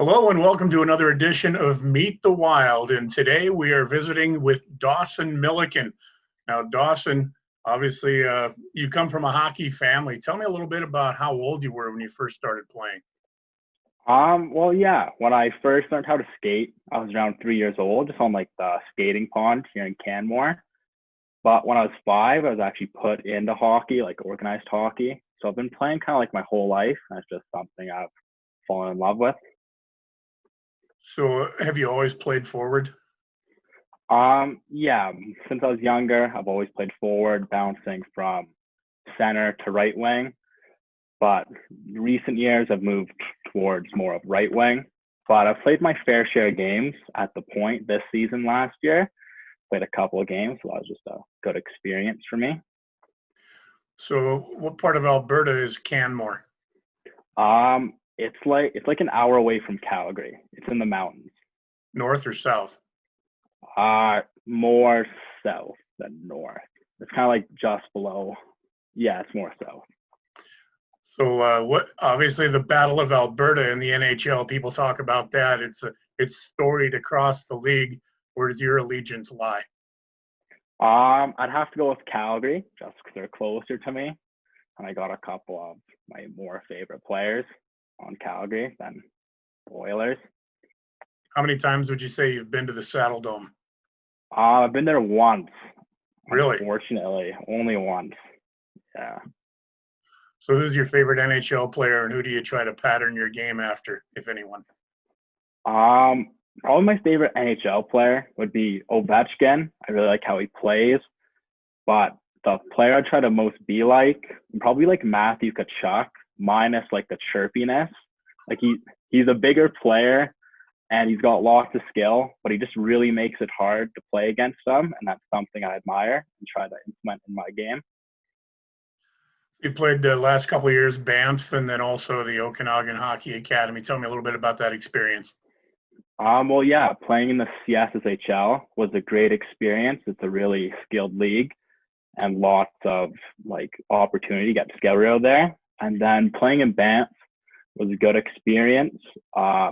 Hello and welcome to another edition of Meet the Wild. And today we are visiting with Dawson Milliken. Now, Dawson, obviously, you come from a hockey family. Tell me a little bit about how old you were when you first started playing. Yeah. When I first learned how to skate, I was around 3 years old, just on like the skating pond here in Canmore. But when I was five, I was actually put into hockey, like organized hockey. So I've been playing kind of like my whole life. And it's just something I've fallen in love with. So, have you always played forward? Yeah, since I was younger, I've always played forward, bouncing from center to right wing. But recent years, I've moved towards more of right wing. But I've played my fair share of games at the point this season last year. Played a couple of games, so that was just a good experience for me. So, what part of Alberta is Canmore? It's like an hour away from Calgary. It's in the mountains. North or south? More south than north. It's kind of like just below. Yeah, it's more south. So, what? Obviously, the Battle of Alberta in the NHL. People talk about that. It's storied across the league. Where does your allegiance lie? I'd have to go with Calgary just because they're closer to me, and I got a couple of my more favorite players on Calgary than the Oilers. How many times would you say you've been to the Saddle Dome? I've been there once, Really? unfortunately, only once. Yeah. So who's your favorite NHL player and who do you try to pattern your game after, if anyone? Probably my favorite NHL player would be Ovechkin. I really like how he plays, but the player I try to most be like, probably like Matthew Tkachuk, minus like the chirpiness. Like he's a bigger player and he's got lots of skill, but he just really makes it hard to play against them, and that's something I admire and try to implement in my game. You played the last couple of years Banff and then also the Okanagan Hockey Academy. Tell me a little bit about that experience. Yeah, playing in the CSSHL was a great experience. It's a really skilled league and lots of like opportunity to get skill out there. And then playing in Banff was a good experience.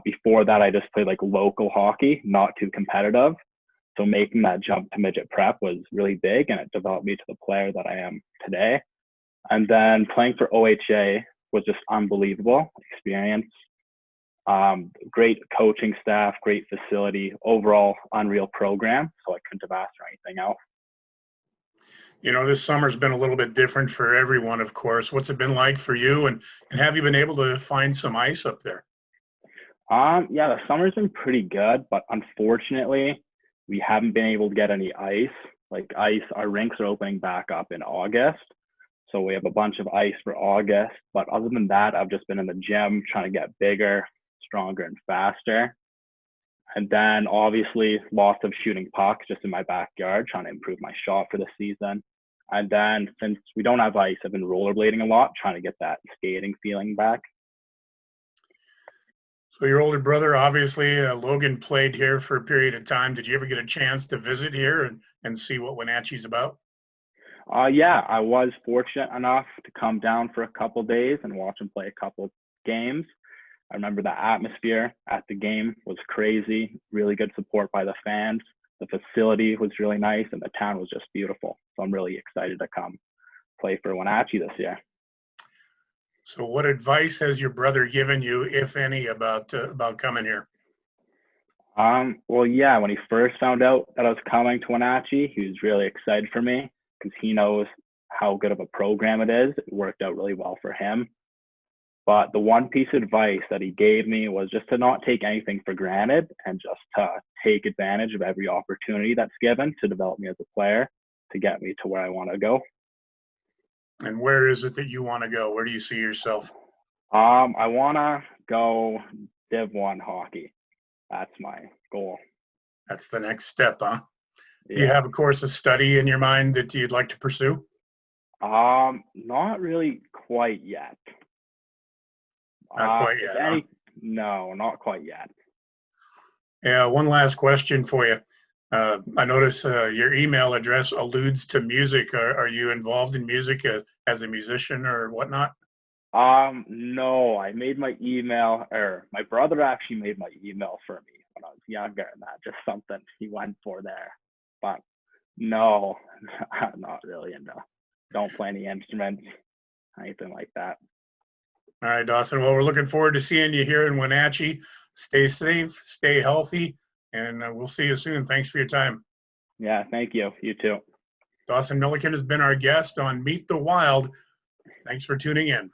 Before that, I just played like local hockey, not too competitive. So making that jump to midget prep was really big, and it developed me to the player that I am today. And then playing for OHA was just unbelievable experience. Great coaching staff, great facility, overall unreal program. So I couldn't have asked for anything else. You know, this summer's been a little bit different for everyone, of course. What's it been like for you? And have you been able to find some ice up there? Yeah, the summer's been pretty good, but unfortunately, we haven't been able to get any ice. Like ice, our rinks are opening back up in August. So we have a bunch of ice for August. But other than that, I've just been in the gym trying to get bigger, stronger, and faster. And then obviously lots of shooting pucks just in my backyard, trying to improve my shot for the season. And then since we don't have ice, I've been rollerblading a lot, trying to get that skating feeling back. So your older brother, obviously, Logan played here for a period of time. Did you ever get a chance to visit here and see what Wenatchee's about? Yeah, I was fortunate enough to come down for a couple days and watch him play a couple games. I remember the atmosphere at the game was crazy, really good support by the fans. The facility was really nice and the town was just beautiful. So I'm really excited to come play for Wenatchee this year. So what advice has your brother given you, if any, about coming here? Yeah, when he first found out that I was coming to Wenatchee, he was really excited for me because he knows how good of a program it is. It worked out really well for him. But the one piece of advice that he gave me was just to not take anything for granted and just to take advantage of every opportunity that's given to develop me as a player to get me to where I want to go. And where is it that you want to go? Where do you see yourself? I want to go Div 1 hockey. That's my goal. That's the next step, huh? Yeah. Do you have a course of study in your mind that you'd like to pursue? Not really quite yet. Not quite yet, huh? No, not quite yet. Yeah, one last question for you. I notice your email address alludes to music. Are you involved in music as a musician or whatnot? No, I made my email, or my brother actually made my email for me when I was younger, and that just something he went for there. But no, I'm not really into. Don't play any instruments, anything like that. All right, Dawson. Well, we're looking forward to seeing you here in Wenatchee. Stay safe, stay healthy, and we'll see you soon. Thanks for your time. Yeah, thank you. You too. Dawson Milliken has been our guest on Meet the Wild. Thanks for tuning in.